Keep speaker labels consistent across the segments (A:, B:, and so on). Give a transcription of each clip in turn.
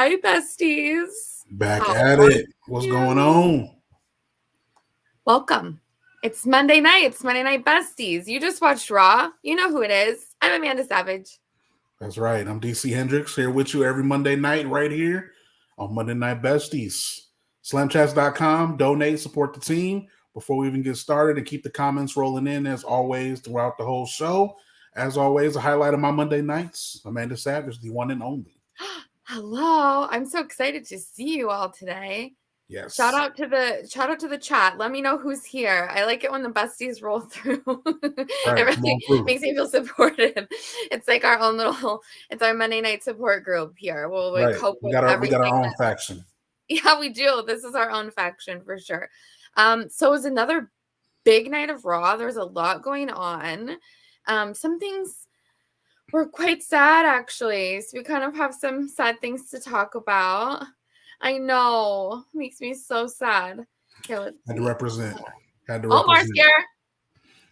A: Hi, besties.
B: Back at it. What's going on?
A: Welcome. It's Monday night. It's Monday Night Besties. You just watched Raw. You know who it is. I'm Amanda Savage.
B: That's right. I'm DC Hendricks here with you every Monday night right here on Monday Night Besties. Slamchats.com. Donate, support the team. Before we even get started, and keep the comments rolling in as always throughout the whole show. As always, a highlight of my Monday nights, Amanda Savage, the one and only.
A: Hello. I'm so excited to see you all today.
B: Yes.
A: Shout out to the chat. Let me know who's here. I like it when the besties roll through.
B: Right,
A: it really makes me feel supported. It's like our own it's our Monday night support group here. We cope with everything.
B: We got our own faction.
A: Yeah, we do. This is our own faction for sure. So it was another big night of Raw. There's a lot going on. Some things were quite sad, actually. So we kind of have some sad things to talk about. I know. It makes me so sad. Okay,
B: Had to represent.
A: Omar's here.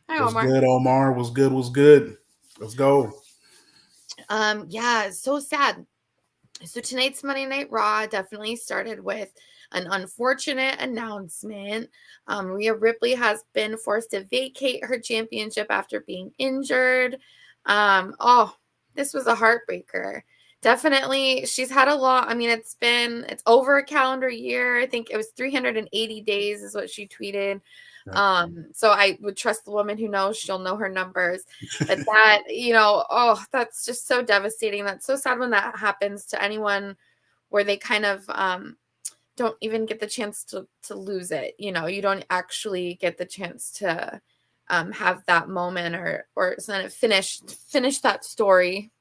A: Hi, Omar.
B: Good, Omar. Was good. Let's go.
A: Yeah, it's so sad. So tonight's Monday Night Raw definitely started with an unfortunate announcement. Rhea Ripley has been forced to vacate her championship after being injured. This was a heartbreaker. Definitely, she's had a lot. I mean, it's over a calendar year. I think it was 380 days is what she tweeted. So I would trust the woman who knows. She'll know her numbers. But that, that's just so devastating. That's so sad when that happens to anyone where they kind of don't even get the chance to lose it. You don't actually get the chance to have that moment or kind of finish that story.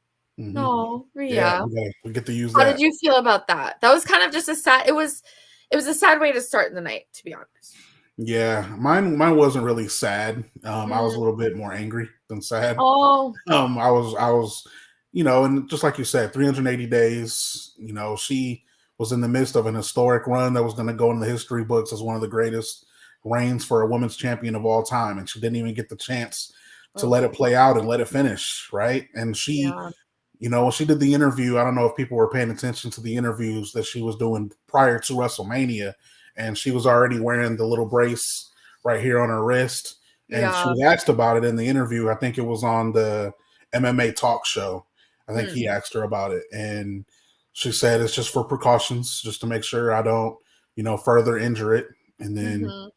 B: Mm-hmm.
A: No, Rhea.
B: Yeah, we get to use
A: How
B: that.
A: did you feel about that? That was kind of just it was a sad way to start the night, to be honest.
B: Yeah, mine wasn't really sad. I was a little bit more angry than sad.
A: Oh.
B: I was, and just like you said, 380 days, she was in the midst of an historic run that was going to go in the history books as one of the greatest reigns for a women's champion of all time. And she didn't even get the chance to let it play out and let it finish. Right. And she, when she did the interview, I don't know if people were paying attention to the interviews that she was doing prior to WrestleMania, and she was already wearing the little brace right here on her wrist. And she was asked about it in the interview. I think it was on the MMA talk show. I think he asked her about it. And she said, it's just for precautions, just to make sure I don't, further injure it. And then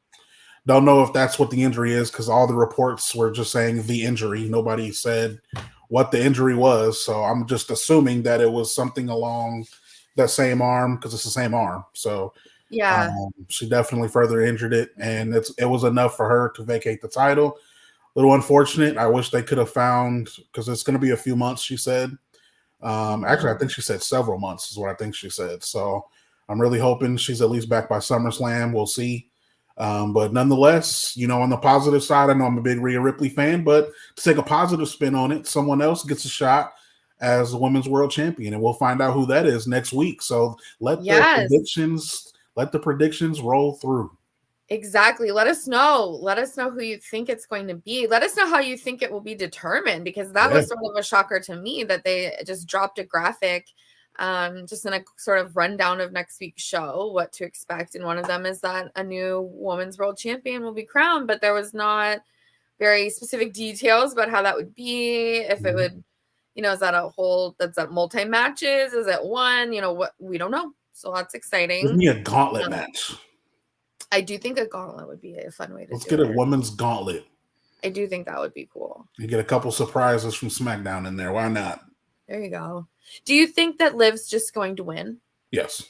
B: don't know if that's what the injury is, because all the reports were just saying the injury. Nobody said what the injury was. So I'm just assuming that it was something along that same arm, because it's the same arm. So
A: yeah,
B: she definitely further injured it, and it was enough for her to vacate the title. A little unfortunate. I wish they could have found, because it's going to be a few months, she said. Actually, I think she said several months is what I think she said. So I'm really hoping she's at least back by SummerSlam. We'll see. But nonetheless, on the positive side, I know I'm a big Rhea Ripley fan, but to take a positive spin on it, someone else gets a shot as the women's world champion, and we'll find out who that is next week. So let the predictions roll through.
A: Exactly. Let us know who you think it's going to be. Let us know how you think it will be determined, because that was sort of a shocker to me that they just dropped a graphic just in a sort of rundown of next week's show, what to expect. And one of them is that a new women's world champion will be crowned, but there was not very specific details about how that would be, if it would, is that multi matches? Is it one? What, we don't know. So that's exciting.
B: Give me a gauntlet match.
A: I do think a gauntlet would be a fun way to
B: Let's get a women's gauntlet.
A: I do think that would be cool.
B: You get a couple surprises from SmackDown in there. Why not?
A: There you go. Do you think that Liv's just going to win?
B: Yes.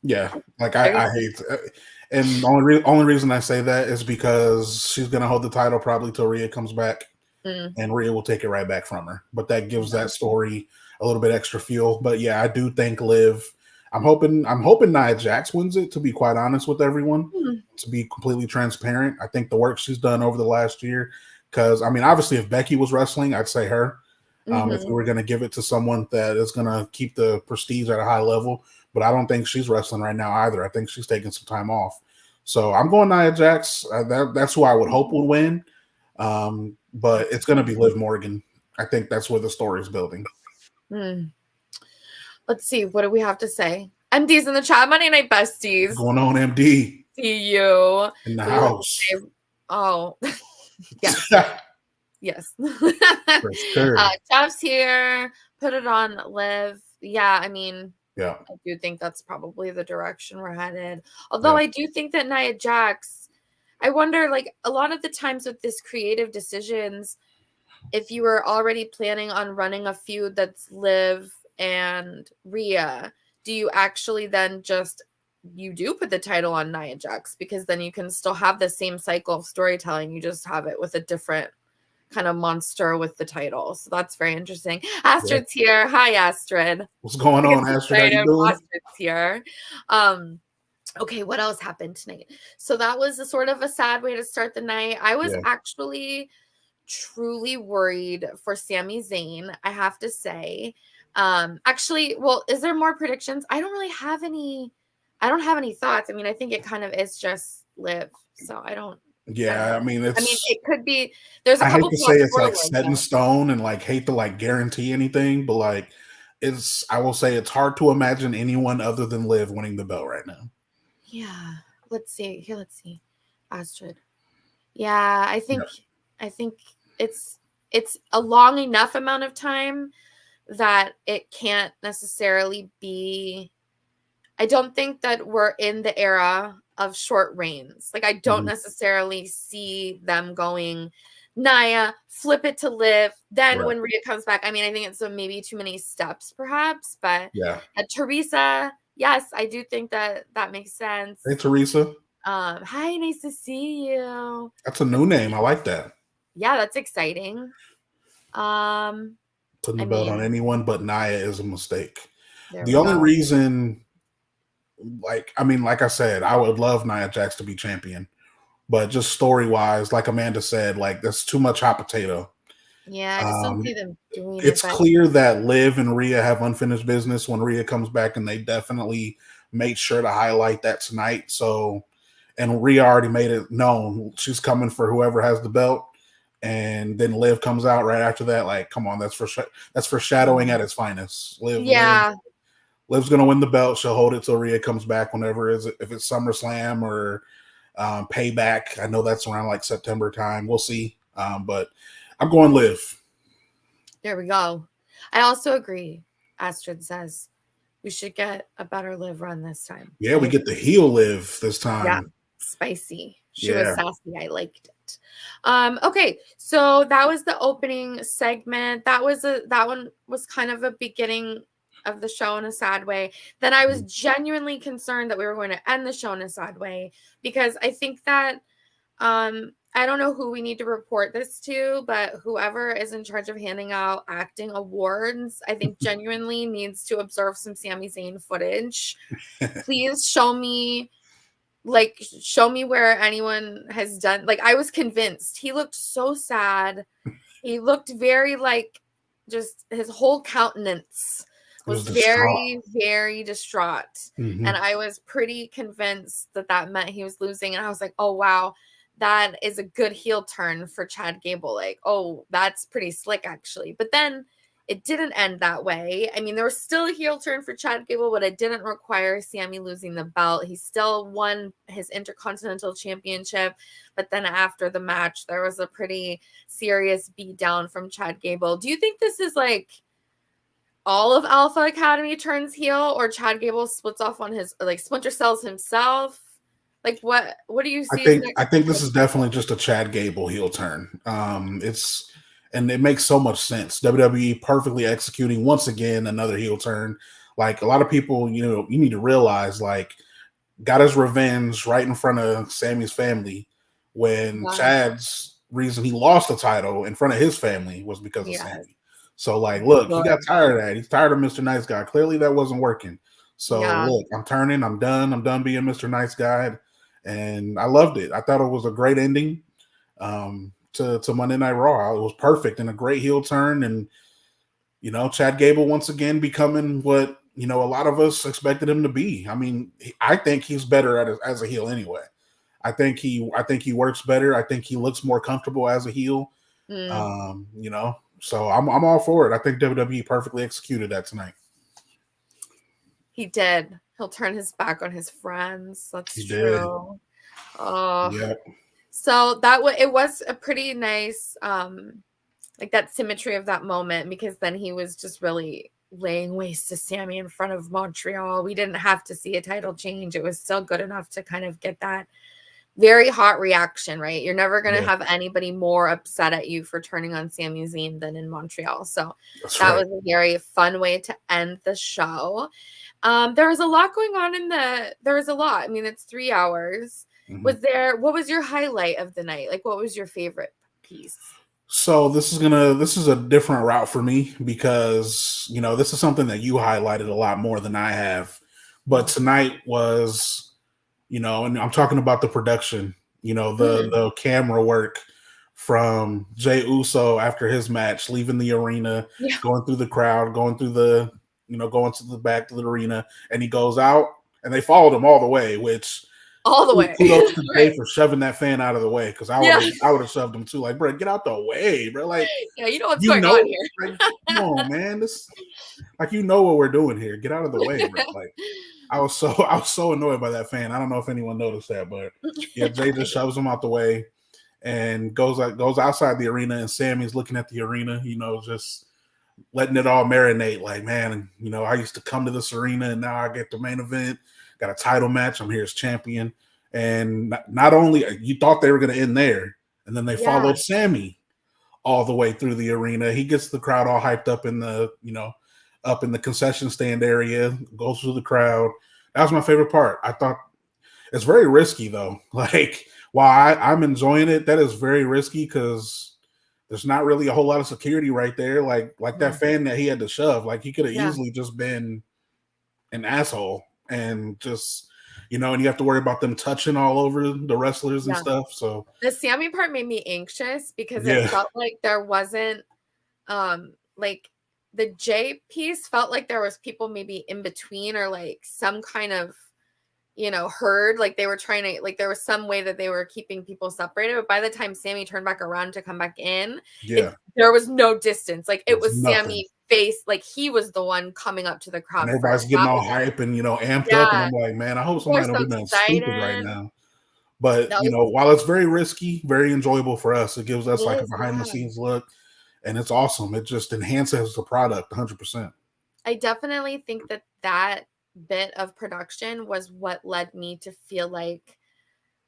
B: Yeah. Like I hate it. And the only reason I say that is because she's going to hold the title probably till Rhea comes back, and Rhea will take it right back from her. But that gives that story a little bit extra fuel. But yeah, I do think Liv. I'm hoping Nia Jax wins it, to be quite honest with everyone, to be completely transparent. I think the work she's done over the last year, because, I mean, obviously if Becky was wrestling, I'd say her. If we were going to give it to someone that is going to keep the prestige at a high level. But I don't think she's wrestling right now either. I think she's taking some time off. So I'm going Nia Jax. That's who I would hope would win. But it's going to be Liv Morgan. I think that's where the story is building.
A: Let's see. What do we have to say? MD's in the chat. Monday Night Besties.
B: What's going on, MD?
A: See you.
B: In the house.
A: Oh, yes. Yes.
B: For sure.
A: Jeff's here. Put it on Liv. Yeah, I mean,
B: yeah,
A: I do think that's probably the direction we're headed. Although I do think that Nia Jax, I wonder, like, a lot of the times with this creative decisions, if you were already planning on running a feud that's Liv and Rhea, do you actually then just you do put the title on Nia Jax, because then you can still have the same cycle of storytelling. You just have it with a different kind of monster with the title. So that's very interesting. Astrid's here. Hi, Astrid.
B: What's going on, Astrid? How you doing?
A: Astrid's here. Okay, what else happened tonight? So that was a sort of a sad way to start the night. I was actually truly worried for Sami Zayn, I have to say. Actually, well, is there more predictions? I don't really have any. I don't have any thoughts. I mean, I think it kind of is just Liv. So I don't.
B: Yeah, I mean,
A: it could be. There's a couple.
B: I hate to say it's like set in stone, and like hate to like guarantee anything, but like it's. I will say it's hard to imagine anyone other than Liv winning the belt right now.
A: Yeah, let's see here. Let's see, Astrid. Yeah, I think it's a long enough amount of time that it can't necessarily be. I don't think that we're in the era of short reigns. Like, I don't necessarily see them going, Nia, flip it to Liv. Then when Rhea comes back, I mean, I think it's maybe too many steps, perhaps. But Teresa, yes, I do think that makes sense.
B: Hey, Teresa.
A: Hi, nice to see you.
B: That's a new name. I like that.
A: Yeah, that's exciting.
B: Putting the belt on anyone but Nia is a mistake. The only reason, like I said, I would love Nia Jax to be champion, but just story wise, like Amanda said, like that's too much hot potato.
A: Yeah, I just don't see them doing it.
B: It's clear that Liv and Rhea have unfinished business when Rhea comes back, and they definitely made sure to highlight that tonight. So, and Rhea already made it known she's coming for whoever has the belt, and then Liv comes out right after that. Like, come on, that's foreshadowing at its finest. Liv's gonna win the belt. She'll hold it till Rhea comes back. Whenever if it's SummerSlam or Payback. I know that's around like September time. We'll see. But I'm going Liv.
A: There we go. I also agree. Astrid says we should get a better Liv run this time.
B: Yeah, we get the heel Liv this time.
A: Yeah, spicy. She was sassy. I liked it. Okay, so that was the opening segment. That one was kind of a beginning of the show in a sad way. Then I was genuinely concerned that we were going to end the show in a sad way, because I think that I don't know who we need to report this to, but whoever is in charge of handing out acting awards, I think genuinely needs to observe some Sami Zayn footage. Please show me where anyone has done. Like, I was convinced. He looked so sad. He looked very just his whole countenance was very, very distraught. And I was pretty convinced that meant he was losing. And I was like, oh, wow, that is a good heel turn for Chad Gable. Like, oh, that's pretty slick, actually. But then it didn't end that way. I mean, there was still a heel turn for Chad Gable, but it didn't require Sami losing the belt. He still won his Intercontinental Championship. But then after the match, there was a pretty serious beatdown from Chad Gable. Do you think this is like all of Alpha Academy turns heel, or Chad Gable splits off on his, like, Splinter Cells himself? Like, what do you see?
B: I think this is definitely just a Chad Gable heel turn. And it makes so much sense. WWE perfectly executing once again another heel turn. Like, a lot of people, you need to realize, like, got his revenge right in front of Sami's family when Chad's reason he lost the title in front of his family was because of Sami. So, like, look, he got tired of that. He's tired of Mr. Nice Guy. Clearly that wasn't working. So, look, I'm turning. I'm done. I'm done being Mr. Nice Guy. And I loved it. I thought it was a great ending to Monday Night Raw. It was perfect and a great heel turn. And, Chad Gable once again becoming what, a lot of us expected him to be. I mean, I think he's better as a heel anyway. I think he works better. I think he looks more comfortable as a heel. So I'm all for it. I think WWE perfectly executed that tonight.
A: He did. He'll turn his back on his friends. That's
B: He did.
A: true. Oh,
B: Yep.
A: so it was a pretty nice, like that symmetry of that moment, because then he was just really laying waste to Sami in front of Montreal. We didn't have to see a title change. It was still good enough to kind of get that very hot reaction, right? You're never going to have anybody more upset at you for turning on Sami Zayn than in Montreal. So that was a very fun way to end the show. There was a lot going on there was a lot. I mean, it's 3 hours. What was your highlight of the night? Like, what was your favorite piece?
B: So this is a different route for me because, this is something that you highlighted a lot more than I have. But tonight was, and I'm talking about the production, the camera work from Jey Uso after his match, leaving the arena, going through the crowd, going through going to the back of the arena, and he goes out and they followed him all the way, which
A: all the way.
B: Kudos to Jey for shoving that fan out of the way, because I would have shoved him too. Like, bro, get out the way, bro. Like,
A: you know what's going on here.
B: Like, come on, man. This, like, what we're doing here. Get out of the way, bro. Like, I was so annoyed by that fan. I don't know if anyone noticed that, but yeah, Jey just shoves him out the way and goes outside the arena, and Sami's looking at the arena, just letting it all marinate. Like, man, I used to come to this arena, and now I get the main event. Got a title match. I'm here as champion. And not only you thought they were going to end there, and then they followed Sami all the way through the arena. He gets the crowd all hyped up in the, up in the concession stand area, goes through the crowd. That was my favorite part. I thought it's very risky though. Like, while I'm enjoying it, that is very risky because there's not really a whole lot of security right there. Like that fan that he had to shove, like he could have easily just been an asshole. And just, and you have to worry about them touching all over the wrestlers and stuff. So
A: the Sami part made me anxious because it felt like there wasn't, like the Jey piece felt like there was people maybe in between, or like some kind of, herd, like they were trying to, like there was some way that they were keeping people separated. But by the time Sami turned back around to come back in, there was no distance. Like it was Sami face, like he was the one coming up to the crowd.
B: And everybody's getting all hype and amped up, and I'm like, man, I hope somebody don't do nothing stupid right now. But while it's very risky, very enjoyable for us, it gives us like a behind the scenes look, and it's awesome. It just enhances the product 100%.
A: I definitely think that bit of production was what led me to feel like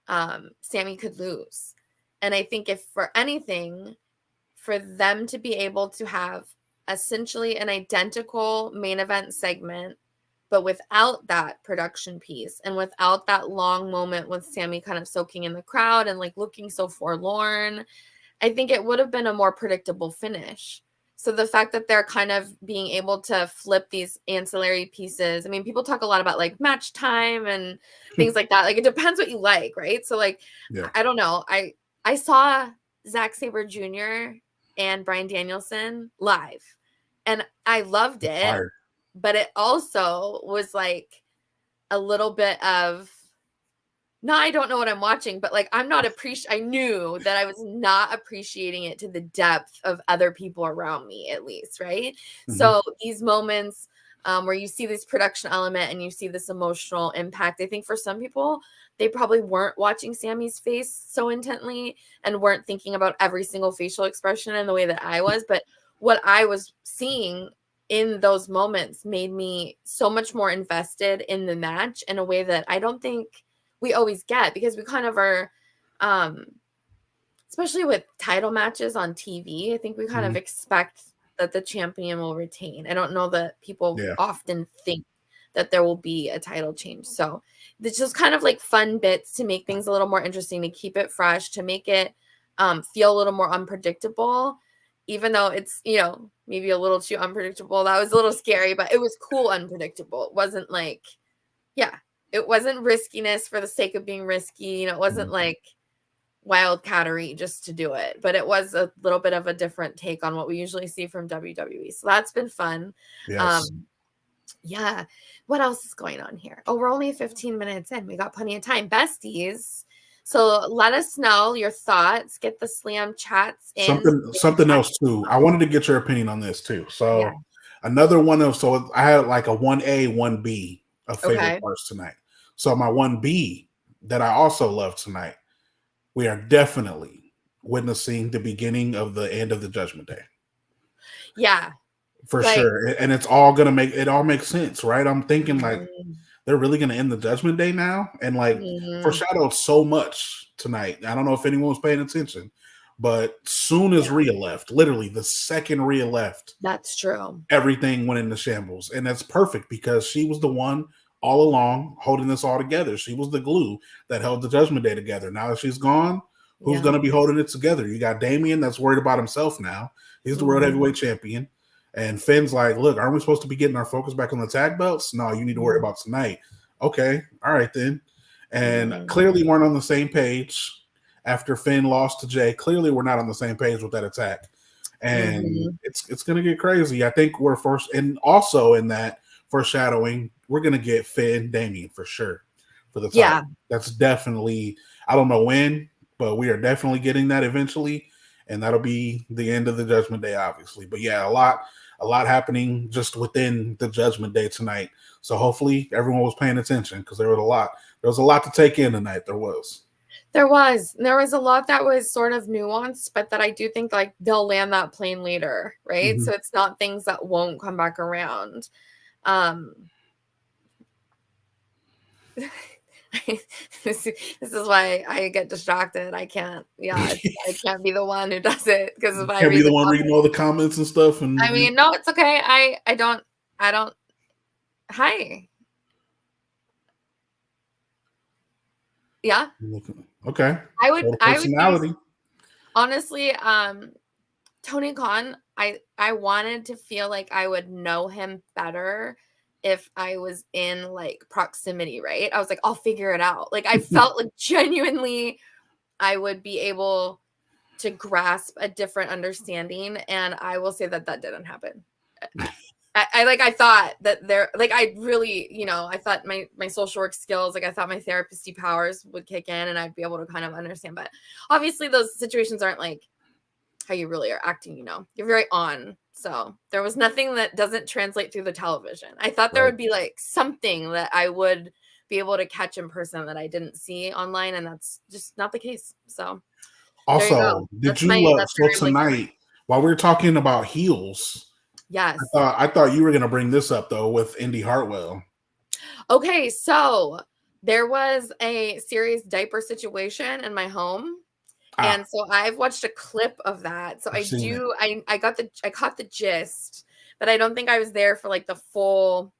A: Sami could lose. And I think if for anything, for them to be able to have essentially an identical main event segment, but without that production piece and without that long moment with Sami kind of soaking in the crowd and like looking so forlorn, I think it would have been a more predictable finish. So the fact that they're kind of being able to flip these ancillary pieces, I mean, people talk a lot about like match time and things like that. Like it depends what you like, right? So like, I don't know. I saw Zack Sabre Jr. and Bryan Danielson live, and I loved it, but it also was like a little bit of, no, I don't know what I'm watching, but like I knew that I was not appreciating it to the depth of other people around me, at least, right? So these moments where you see this production element and you see this emotional impact, I think for some people, they probably weren't watching Sami's face so intently and weren't thinking about every single facial expression in the way that I was. But what I was seeing in those moments made me so much more invested in the match in a way that I don't think we always get, because we kind of are, especially with title matches on TV, I think we kind of expect that the champion will retain. I don't know that people often think that there will be a title change. So it's just kind of like fun bits to make things a little more interesting, to keep it fresh, to make it feel a little more unpredictable, even though it's, maybe a little too unpredictable. That was a little scary, but it was cool unpredictable. It wasn't like, it wasn't riskiness for the sake of being risky. It wasn't like wildcattery just to do it, but it was a little bit of a different take on what we usually see from WWE. So that's been fun.
B: Yes.
A: What else is going on here? Oh, we're only 15 minutes in. We got plenty of time. Besties. So let us know your thoughts. Get the Slam chats in.
B: Something else too. I wanted to get your opinion on this too. So Another one of so I had like a 1A, 1B of favorite
A: Okay.
B: parts tonight. So my 1B that I also love tonight, we are definitely witnessing the beginning of the end of the Judgment Day.
A: Yeah.
B: For sure. And it's all gonna make sense, right? I'm thinking like they're really gonna end the Judgment Day now and like foreshadowed so much tonight. I don't know if anyone was paying attention, but soon as Rhea left, literally the second Rhea left,
A: that's true.
B: Everything went into shambles. And that's perfect because she was the one all along holding this all together. She was the glue that held the Judgment Day together. Now that she's gone, who's going to be holding it together? You got Damian that's worried about himself now. He's the World Heavyweight Champion. And Finn's like, look, aren't we supposed to be getting our focus back on the tag belts? No, you need to worry about tonight. Okay, all right then. And clearly weren't on the same page after Finn lost to Jay. Clearly we're not on the same page with that attack. And it's going to get crazy. I think we're first, and also in that foreshadowing, we're going to get Finn Damian for sure for the title. Yeah. That's definitely, I don't know when, but we are definitely getting that eventually. And that'll be the end of the Judgment Day, obviously. But yeah, a lot happening just within the Judgment Day tonight. So hopefully everyone was paying attention because there was a lot. There was a lot to take in tonight. There was
A: a lot that was sort of nuanced, but that I do think like they'll land that plane later, right? So it's not things that won't come back around. This is why I get distracted. I can't I can't be the one who does it because if I
B: can't be the one reading all the comments and stuff. And
A: I mean, no, it's okay. I don't. Hi. Yeah.
B: Okay.
A: I would honestly, Tony Khan, I wanted to feel like I would know him better if I was in like proximity, right? I was like, I'll figure it out. Like I felt like genuinely I would be able to grasp a different understanding. And I will say that didn't happen. I thought that I really, I thought my social work skills, like I thought my therapist powers would kick in and I'd be able to kind of understand. But obviously those situations aren't like how you really are acting, you're very on. So there was nothing that doesn't translate through the television. I thought there would be like something that I would be able to catch in person that I didn't see online. And that's just not the case. So
B: also, did you love tonight while we were talking about heels?
A: Yes.
B: I thought you were going to bring this up though with Indy Hartwell.
A: Okay. So there was a serious diaper situation in my home. And so I've watched a clip of that. So I caught the gist, but I don't think I was there for like the full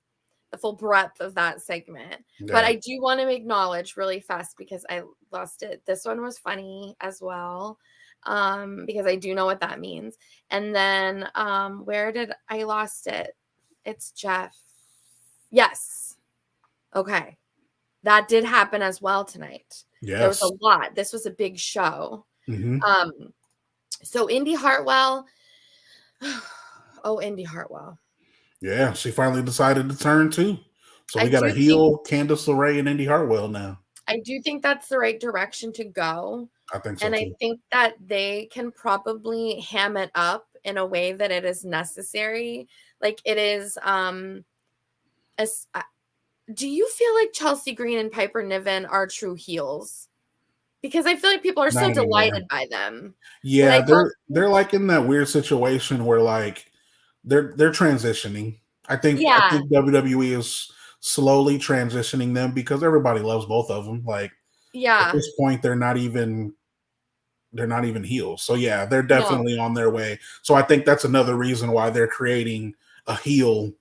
A: breadth of that segment. Yeah. But I do want to acknowledge really fast because I lost it. This one was funny as well. Because I do know what that means. And then where did I lost it? It's Jeff. Yes. Okay. That did happen as well tonight. Yes. There was a lot. This was a big show. So Indy Hartwell. Oh, Indy Hartwell.
B: Yeah, she finally decided to turn too. So we got a heel Candice LeRae and Indy Hartwell now.
A: I do think that's the right direction to go.
B: I think so
A: and
B: too.
A: I think that they can probably ham it up in a way that it is necessary. Like it is, do you feel like Chelsea Green and Piper Niven are true heels? Because I feel like people are so delighted by them.
B: Yeah, they're like in that weird situation where like they're transitioning. I think WWE is slowly transitioning them because everybody loves both of them. Like at this point, they're not even heels. So yeah, they're definitely on their way. So I think that's another reason why they're creating a heel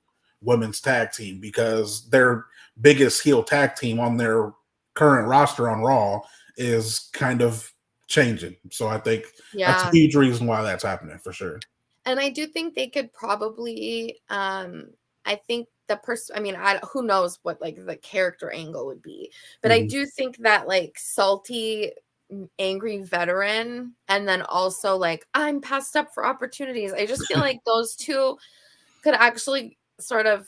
B: women's tag team because their biggest heel tag team on their current roster on Raw is kind of changing. So I think that's a huge reason why that's happening for sure.
A: And I do think they could probably, I think the person, I mean, who knows what like the character angle would be, but I do think that like salty, angry veteran, and then also like I'm passed up for opportunities. I just feel like those two could actually sort of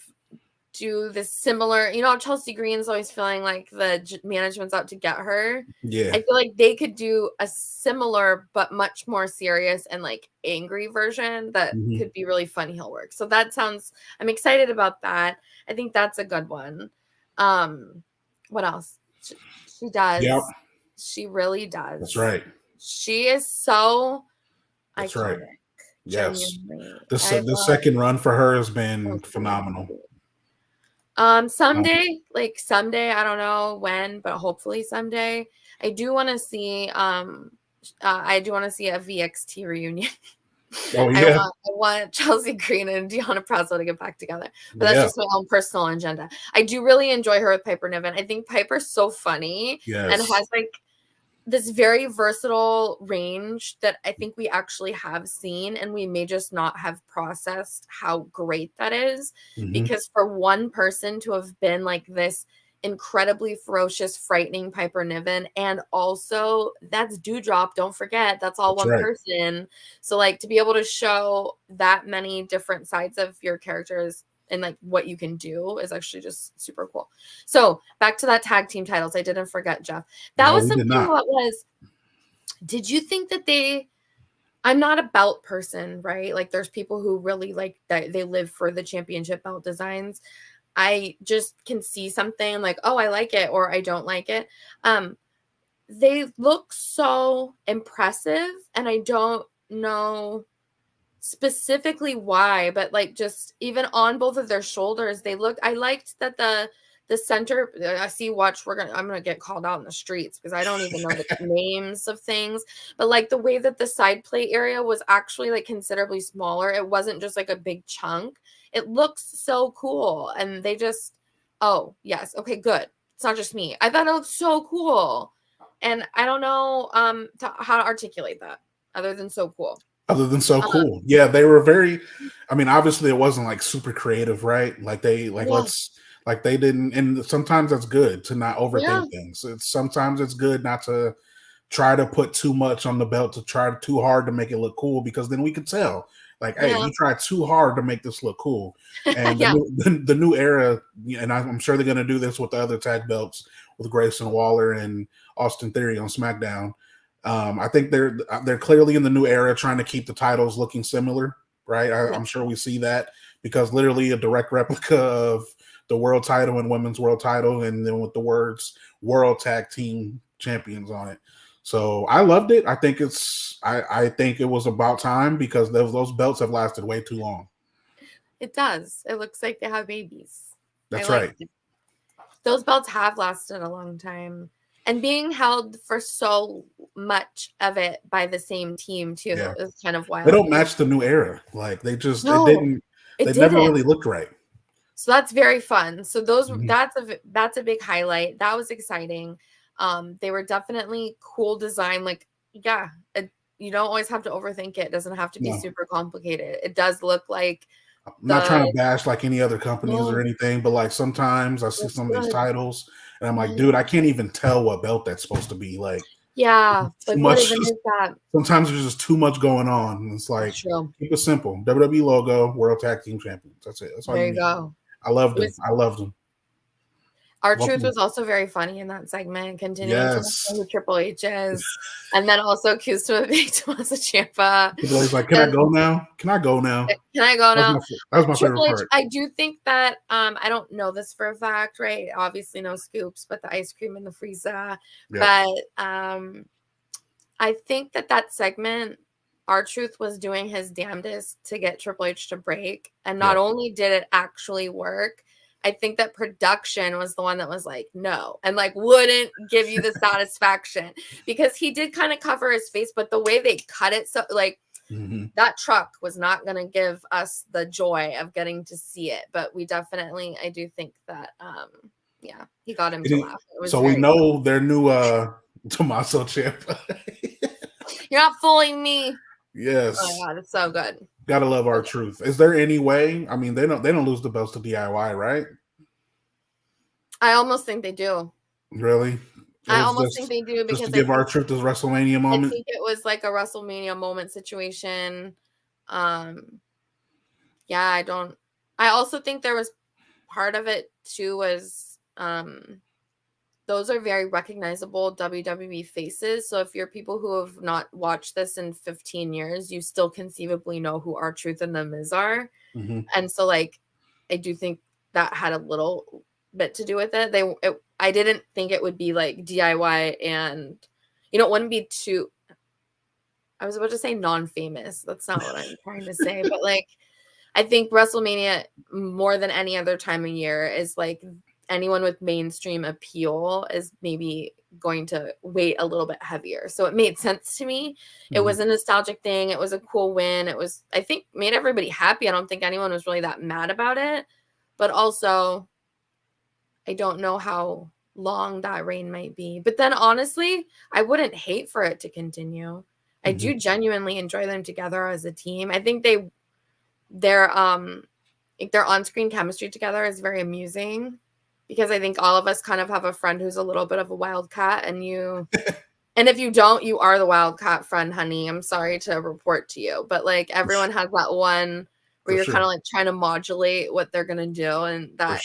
A: do this similar, Chelsea Green's always feeling like the management's out to get her.
B: Yeah.
A: I feel like they could do a similar but much more serious and like angry version that could be really fun heel work. So I'm excited about that. I think that's a good one. What else? She does.
B: Yep.
A: She really does.
B: That's right.
A: She is so
B: That's
A: iconic.
B: Right. Yes.
A: Genuinely.
B: The second run for her has been phenomenal.
A: Someday, I don't know when, but hopefully someday, I do want to see a VXT reunion.
B: Oh yeah.
A: I want Chelsea Green and Deonna Purrazzo to get back together, but that's just my own personal agenda. I do really enjoy her with Piper Niven. I think Piper's so funny and has like this very versatile range that I think we actually have seen, and we may just not have processed how great that is. Because for one person to have been like this incredibly ferocious, frightening Piper Niven, and also that's Dewdrop, don't forget, that's all one person. So like to be able to show that many different sides of your characters and like what you can do is actually just super cool. So back to that tag team titles. I didn't forget, Jeff. That was something did you think that I'm not a belt person, right? Like there's people who really like that they live for the championship belt designs. I just can see something like, oh, I like it or I don't like it. They look so impressive, and I don't know specifically why, but like just even on both of their shoulders, I liked that the center, I'm gonna get called out in the streets because I don't even know the names of things, but like the way that the side plate area was actually like considerably smaller. It wasn't just like a big chunk. It looks so cool. And they just, oh yes, okay, good. It's not just me. I thought it looked so cool. And I don't know how to articulate that other than so cool.
B: Yeah, they were very, I mean, obviously it wasn't like super creative, right? Like they they didn't, and sometimes that's good to not overthink things. Sometimes it's good not to try to put too much on the belt, to try too hard to make it look cool, because then we could tell like, hey, you tried too hard to make this look cool. And the new era, and I'm sure they're going to do this with the other tag belts with Grayson Waller and Austin Theory on SmackDown. I think they're clearly in the new era trying to keep the titles looking similar, right? I'm sure we see that, because literally a direct replica of the world title and women's world title, and then with the words World Tag Team Champions on it. So I loved it. I think I think it was about time, because those belts have lasted way too long.
A: It does. It looks like they have babies.
B: That's right.
A: Those belts have lasted a long time. And being held for so much of it by the same team too is kind of wild.
B: They don't match the new era. Like they never really looked right.
A: So that's very fun. So that's a big highlight. That was exciting. They were definitely cool design. Like, you don't always have to overthink it. It doesn't have to be super complicated. It does look like,
B: I'm not trying to bash like any other companies or anything, but like sometimes I see some of these titles and I'm like, dude, I can't even tell what belt that's supposed to be. Like,
A: like what even is that?
B: Sometimes there's just too much going on. And it's like, keep it simple. WWE logo, World Tag Team Champions. That's it. That's all you need. Go. I loved them.
A: R-Truth was also very funny in that segment, continuing to know who Triple H is, and then also accused him of being Tommaso Ciampa.
B: He's like, can I go now? Can I go now?
A: That
B: was my favorite part.
A: I do think that, I don't know this for a fact, right? Obviously no scoops, but the ice cream in the freezer. But I think that segment, R-Truth was doing his damnedest to get Triple H to break. And not only did it actually work, I think that production was the one that was like, no, and like wouldn't give you the satisfaction, because he did kind of cover his face, but the way they cut it, so like that truck was not going to give us the joy of getting to see it. But we definitely, I do think that, he got him to laugh.
B: So we know their new Tommaso Ciampa.
A: You're not fooling me.
B: Yes.
A: Oh my God, it's so good.
B: Gotta love R-Truth. Is there any way? I mean, they don't lose the belts to DIY, right?
A: I almost think they do.
B: Really?
A: I almost think they do, because
B: just to give R-Truth this WrestleMania moment.
A: I think it was like a WrestleMania moment situation. I also think there was part of it too was those are very recognizable WWE faces. So if you're people who have not watched this in 15 years, you still conceivably know who R-Truth and The Miz are.
B: Mm-hmm.
A: And so, like, I do think that had a little bit to do with it. I didn't think it would be like DIY and, you know, it wouldn't be too, I was about to say non-famous. That's not what I'm trying to say. But, like, I think WrestleMania, more than any other time of year, is like anyone with mainstream appeal is maybe going to weight a little bit heavier. So it made sense to me. It was a nostalgic thing. It was a cool win. It was, I think, made everybody happy. I don't think anyone was really that mad about it. But also, I don't know how long that reign might be. But then honestly, I wouldn't hate for it to continue. I do genuinely enjoy them together as a team. I think their on-screen chemistry together is very amusing, because I think all of us kind of have a friend who's a little bit of a wildcat, and if you don't, you are the wildcat friend, honey. I'm sorry to report to you, but like everyone has that one where you're kind of like trying to modulate what they're gonna do, and that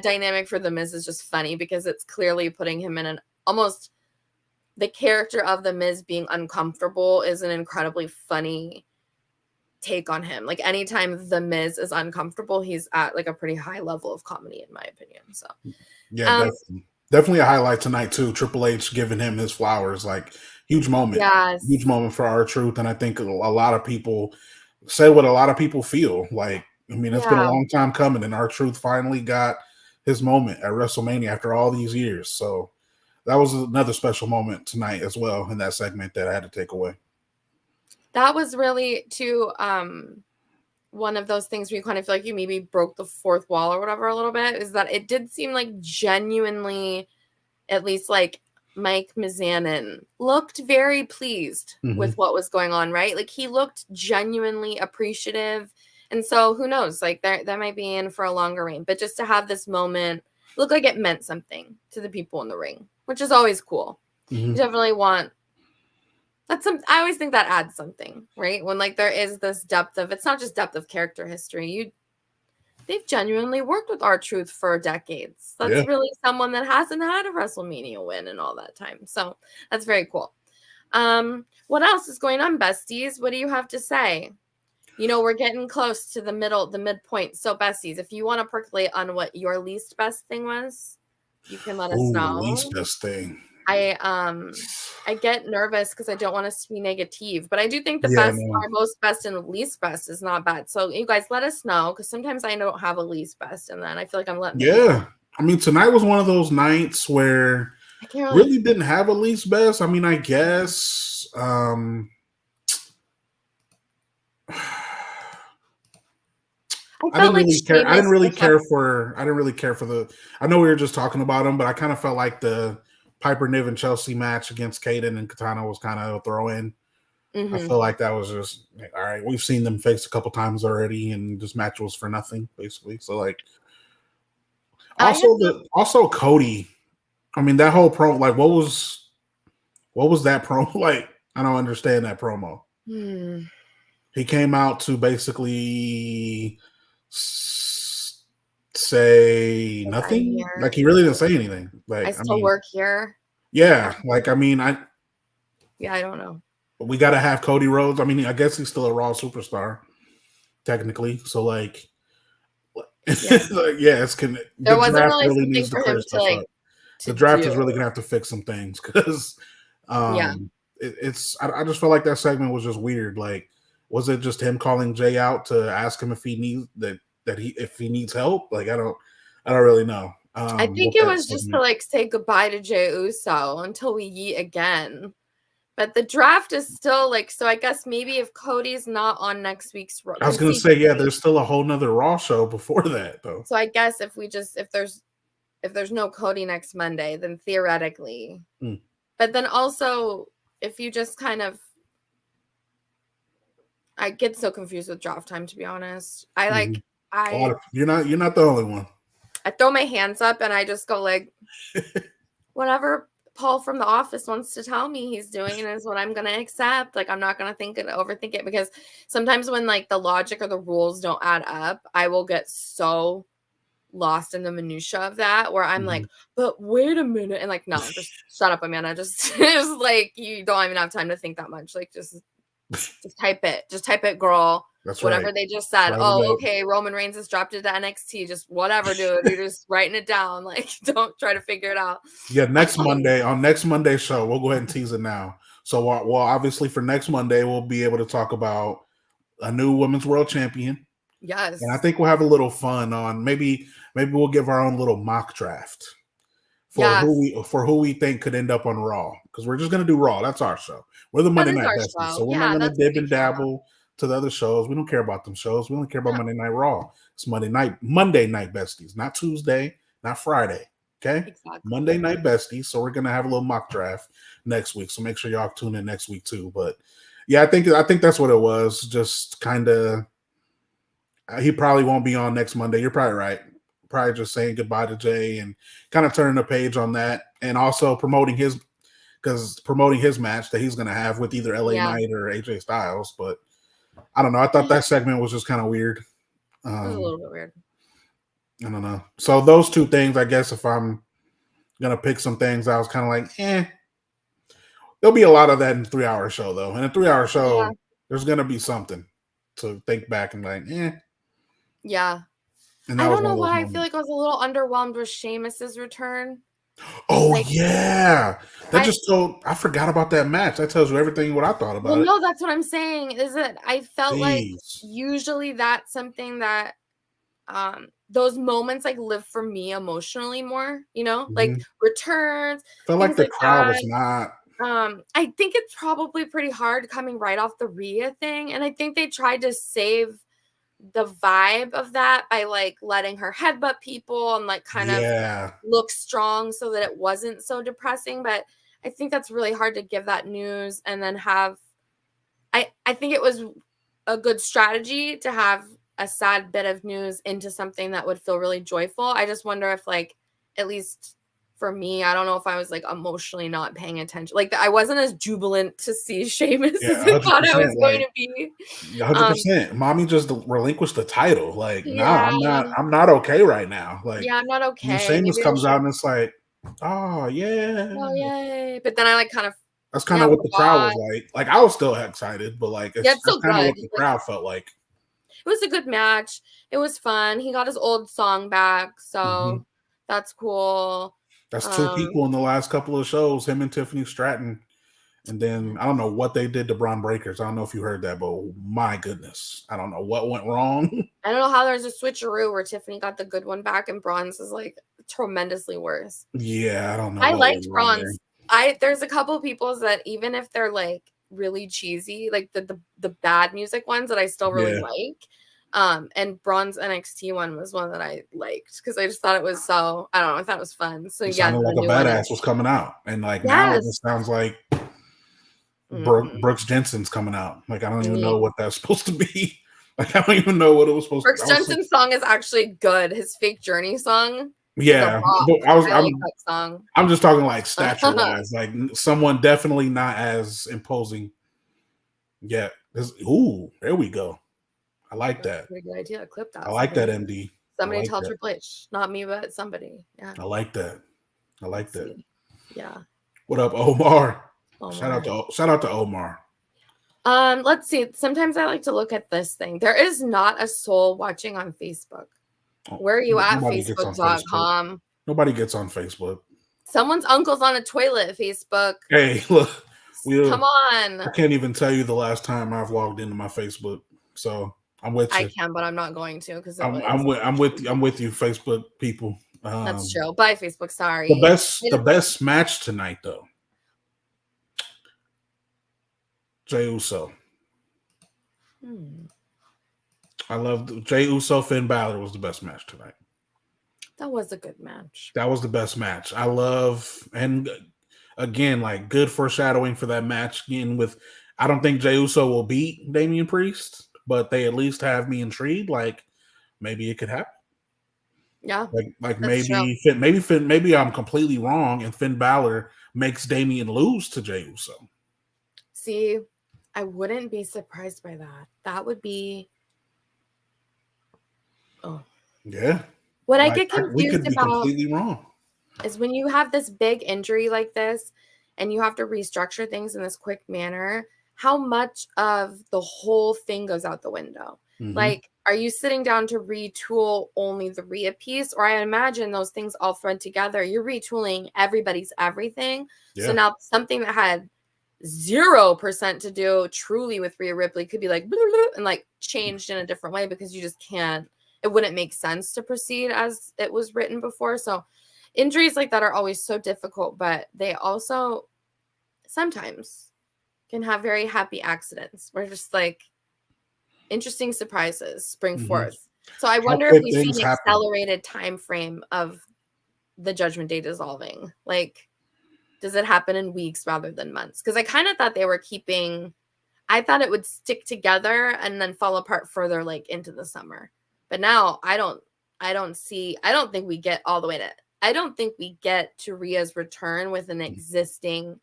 A: dynamic for The Miz is just funny because it's clearly putting him in an almost, the character of The Miz being uncomfortable is an incredibly funny take on him. Like anytime The Miz is uncomfortable, he's at like a pretty high level of comedy, in my opinion. So
B: yeah, definitely a highlight tonight too. Triple H giving him his flowers, like huge moment. Huge moment for R-Truth. And I think a lot of people say what a lot of people feel. Like, I mean, it's been a long time coming, and R-Truth finally got his moment at WrestleMania after all these years. So that was another special moment tonight as well in that segment that I had to take away.
A: That was really too one of those things where you kind of feel like you maybe broke the fourth wall or whatever a little bit, is that it did seem like genuinely, at least like Mike Mizanin looked very pleased with what was going on, right? Like he looked genuinely appreciative. And so who knows, like that might be in for a longer reign, but just to have this moment look like it meant something to the people in the ring, which is always cool. You definitely want, I always think that adds something, right? When like there is this depth of, it's not just depth of character history. They've genuinely worked with R-Truth for decades. That's really someone that hasn't had a WrestleMania win in all that time. So that's very cool. What else is going on, besties? What do you have to say? You know, we're getting close to the midpoint. So besties, if you want to percolate on what your least best thing was, you can let us know.
B: Least best thing.
A: I get nervous because I don't want us to be negative, but I do think the best, our most best and least best is not bad. So you guys let us know, because sometimes I don't have a least best, and then I feel like I'm letting.
B: I mean, tonight was one of those nights where I really didn't have a least best. I mean, I guess. I didn't really care. I didn't really care for the. I know we were just talking about them, but I kind of felt like the Piper Niven and Chelsea match against Kaden and Katana was kind of a throw in. I feel like that was just all right. We've seen them face a couple times already, and this match was for nothing, basically. So like, also Cody. I mean, that whole promo. Like, what was that promo like? I don't understand that promo. He came out to basically say nothing. Like he really didn't say anything. Like
A: I still work here.
B: Yeah, like I mean, I
A: don't know.
B: We got to have Cody Rhodes. I mean, I guess he's still a Raw superstar, technically. So like, it's
A: there wasn't really needs for him to like.
B: The draft is really gonna have to fix some things because, it's. I just felt like that segment was just weird. Like, was it just him calling Jay out to ask him if he needs if he needs help? Like, I don't really know.
A: I think it was just to like say goodbye to Jey Uso until we yeet again. But the draft is still like, so I guess maybe if Cody's not on next week's Raw.
B: I was going to say, there's still a whole nother Raw show before that though.
A: So I guess if there's no Cody next Monday, then theoretically. But then also if you just kind of, I get so confused with draft time, to be honest.
B: You're not the only one.
A: I throw my hands up and I just go like, whatever Paul from The Office wants to tell me he's doing is what I'm going to accept. Like, I'm not going to overthink it, because sometimes when like the logic or the rules don't add up, I will get so lost in the minutia of that, where I'm like, but wait a minute, and like, no, just shut up, Amanda. Just like, you don't even have time to think that much. Like, just type it, girl.
B: That's
A: Whatever
B: right.
A: they just said.
B: Write it
A: Oh,
B: up.
A: okay. Roman Reigns has dropped it to NXT. Just whatever, dude. You're just writing it down. Like, don't try to figure it out.
B: Yeah, next Monday, on next Monday's show, we'll go ahead and tease it now. So, well, obviously for next Monday, we'll be able to talk about a new women's world champion.
A: Yes.
B: And I think we'll have a little fun on maybe we'll give our own little mock draft for who we think could end up on Raw, because we're just gonna do Raw. That's our show. We're the Monday Night Besties, so we're not gonna dib and dabble to the other shows. We don't care about them shows. We only care about Monday Night Raw. It's Monday Night Besties, not Tuesday, not Friday. Okay,
A: exactly.
B: Monday Night Besties. So we're gonna have a little mock draft next week. So make sure y'all tune in next week too. But yeah, I think that's what it was. Just kind of. He probably won't be on next Monday. You're probably right. Probably just saying goodbye to Jay and kind of turning the page on that, and also promoting his match that he's going to have with either LA Knight or AJ Styles. But I don't know. I thought that segment was just kind of weird.
A: It was a little bit weird.
B: I don't know. So those two things, I guess, if I'm going to pick some things, I was kind of like, There'll be a lot of that in a 3-hour show, though. In a 3-hour show, there's going to be something to think back and like,
A: Yeah.
B: And
A: I don't know why I feel like I was a little underwhelmed with Sheamus's return.
B: Oh, like, yeah. I forgot about that match. That tells you everything what I thought about it.
A: No, that's what I'm saying. Is that I felt like usually that's something that those moments like live for me emotionally more, like returns.
B: Felt like the crowd was not.
A: I think it's probably pretty hard coming right off the Rhea thing. And I think they tried to save the vibe of that by like letting her headbutt people and like kind of look strong so that it wasn't so depressing. But I think that's really hard to give that news and then have. I think it was a good strategy to have a sad bit of news into something that would feel really joyful. I just wonder if like, at least for me, I don't know if I was like emotionally not paying attention. Like I wasn't as jubilant to see Sheamus as I thought I was going to be.
B: 100%. Mommy just relinquished the title. Like, I'm not okay right now. Like,
A: I'm not okay.
B: Sheamus comes out and it's like, oh yeah.
A: Oh yay. But then I like kind of.
B: That's kind of what the crowd was like. Like I was still excited, but like
A: it's so
B: kind of what the crowd felt like.
A: It was a good match. It was fun. He got his old song back, so that's cool.
B: That's two people in the last couple of shows, him and Tiffany Stratton. And then I don't know what they did to Braun Breakers. I don't know if you heard that, but my goodness, I don't know what went wrong.
A: I don't know how there's a switcheroo where Tiffany got the good one back and Braun's is like tremendously worse.
B: Yeah, I don't know.
A: I liked Braun's. There's a couple of people that even if they're like really cheesy, like the bad music ones that I still really like. And Braun's NXT one was one that I liked because I just thought it was so, I don't know, I thought it was fun. So
B: it sounded like a badass was coming out. And like now it just sounds like Brooks Jensen's coming out. Like I don't even know what that's supposed to be. Like I don't even know what it was supposed
A: to be. Brooks Jensen's song is actually good. His Fake Journey song.
B: Yeah. I'm just talking like stature wise. Like someone definitely not as imposing. Yeah. Ooh, there we go. I like that.
A: Pretty good idea. Clip that.
B: I like that, MD.
A: Somebody tell Triple H, not me, but somebody. Yeah.
B: I like that.
A: Yeah.
B: What up, Omar? Shout out to Omar.
A: Let's see. Sometimes I like to look at this thing. There is not a soul watching on Facebook. Where are you at? Facebook.com.
B: Nobody gets on Facebook.
A: Someone's uncle's on a toilet. Facebook.
B: Hey, look.
A: Come on.
B: I can't even tell you the last time I've logged into my Facebook. So I'm with you.
A: I can, but I'm not going to because
B: I'm with you, Facebook people.
A: That's true. Bye, Facebook. Sorry.
B: The best match tonight, though. Jey Uso. I love Jey Uso. Finn Balor was the best match tonight.
A: That was a good match.
B: That was the best match. I love, and again, like good foreshadowing for that match. Again, I don't think Jey Uso will beat Damian Priest, but they at least have me intrigued. Like maybe it could happen.
A: Yeah.
B: Like maybe I'm completely wrong, and Finn Balor makes Damian lose to Jey Uso.
A: See, I wouldn't be surprised by that. That would be. Oh.
B: Yeah.
A: What I
B: Like
A: get
B: we could
A: confused
B: be
A: about
B: completely wrong.
A: is when you have this big injury like this and you have to restructure things in this quick manner, how much of the whole thing goes out the window? Like, are you sitting down to retool only the Rhea piece? Or I imagine those things all thread together. You're retooling everybody's everything.
B: Yeah.
A: So now something that had 0% to do truly with Rhea Ripley could be like, blah, blah, and like changed in a different way because you just can't, it wouldn't make sense to proceed as it was written before. So injuries like that are always so difficult, but they also sometimes can have very happy accidents where just like interesting surprises spring forth. So I wonder if we see an accelerated time frame of the Judgment Day dissolving. Like, does it happen in weeks rather than months? Because I kind of thought they were keeping, I thought it would stick together and then fall apart further, like into the summer. But now I don't think we get all the way to, I don't think we get to Rhea's return with an existing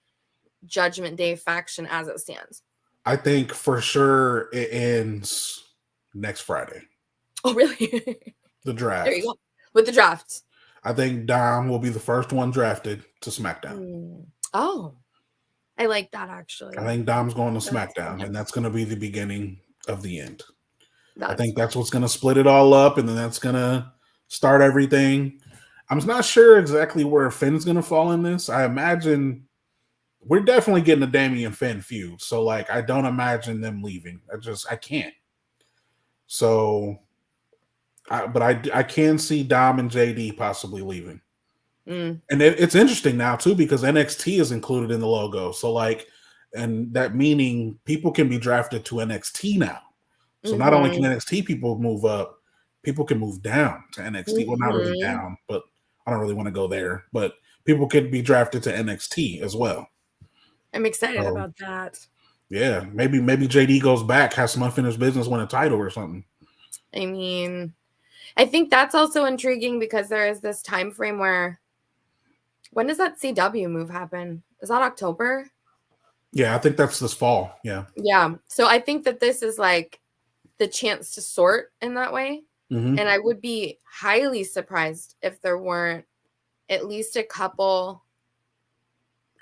A: Judgment Day faction as it stands.
B: I think for sure it ends next Friday.
A: Oh, really?
B: The draft.
A: There you go. With the draft.
B: I think Dom will be the first one drafted to SmackDown.
A: Oh, I like that actually.
B: I think Dom's going to SmackDown, and that's going to be the beginning of the end. I think that's what's going to split it all up, and then that's going to start everything. I'm not sure exactly where Finn's going to fall in this. I imagine we're definitely getting a Damian Finn feud. So, like, I don't imagine them leaving. I can't. So, but I can see Dom and JD possibly leaving. And it's interesting now, too, because NXT is included in the logo. So, like, and that meaning people can be drafted to NXT now. So not only can NXT people move up, people can move down to NXT. Well, not really down, but I don't really want to go there. But people could be drafted to NXT as well.
A: I'm excited about that.
B: Yeah, maybe JD goes back, has some unfinished business, win a title or something.
A: I mean, I think that's also intriguing because there is this time frame where, when does that CW move happen? Is that October?
B: Yeah, I think that's this fall. Yeah.
A: Yeah. So I think that this is like the chance to sort in that way. And I would be highly surprised if there weren't at least a couple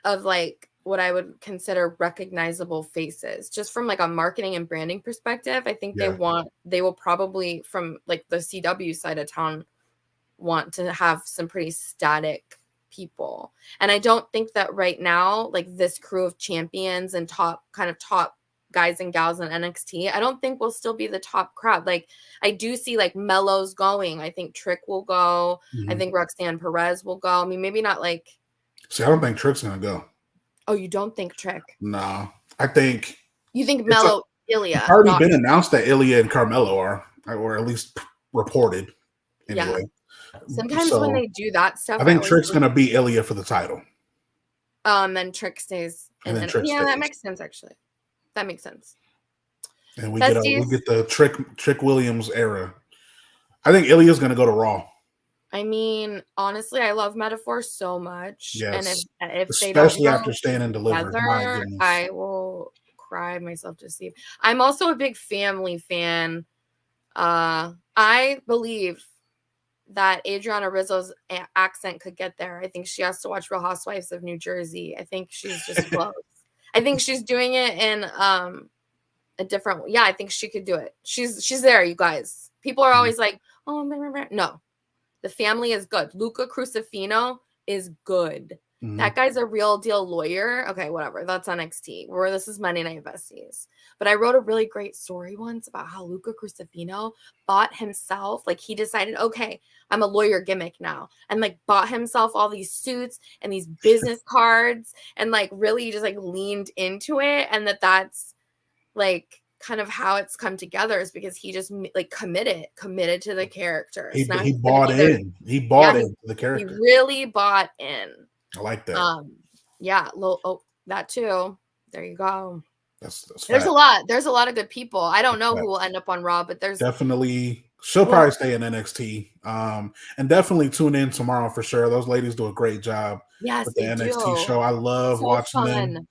A: of like what I would consider recognizable faces, just from like a marketing and branding perspective. I think they will probably, from like the CW side of town, want to have some pretty static people. And I don't think that right now, like this crew of champions and top guys and gals in NXT, I don't think we'll still be the top crowd. Like, I do see like Mello's going. I think Trick will go. I think Roxanne Perez will go. I mean, maybe not like.
B: See, I don't think Trick's gonna go.
A: Oh, you don't think Trick?
B: No, I think.
A: You think Mello, Ilya?
B: It's already been announced that Ilya and Carmelo are, or at least reported. Anyway.
A: Yeah. Sometimes when they do that stuff,
B: I think Trick's gonna be Ilya for the title.
A: And Trick stays.
B: And then Trick stays.
A: That makes sense actually. That makes sense.
B: And we get the Trick Williams era. I think Ilya's going to go to Raw.
A: I mean, honestly, I love Metaphor so much.
B: Yes.
A: And if
B: especially
A: they don't
B: after Stand and Deliver,
A: together, I will cry myself to sleep. I'm also a big family fan. I believe that Adriana Rizzo's accent could get there. I think she has to watch Real Housewives of New Jersey. I think she's just close. I think she's doing it in a different. Yeah, I think she could do it. She's there, you guys. People are always like, oh, no. The family is good. Luca Crucifino is good. That guy's a real deal lawyer. Okay, whatever. That's NXT. Where this is Monday Night Besties. But I wrote a really great story once about how Luca Crucifino bought himself. Like, he decided, okay, I'm a lawyer gimmick now. And like bought himself all these suits and these business cards. And like really just like leaned into it. And that's like kind of how it's come together, is because he just like committed to the character.
B: He bought in. He bought into the character.
A: He really bought in.
B: I like that.
A: Yeah. That too. There you go.
B: That's
A: there's a lot. There's a lot of good people. I don't know who will end up on Raw, but there's
B: definitely. She'll probably stay in NXT. And definitely tune in tomorrow for sure. Those ladies do a great job with the NXT show. I love watching them.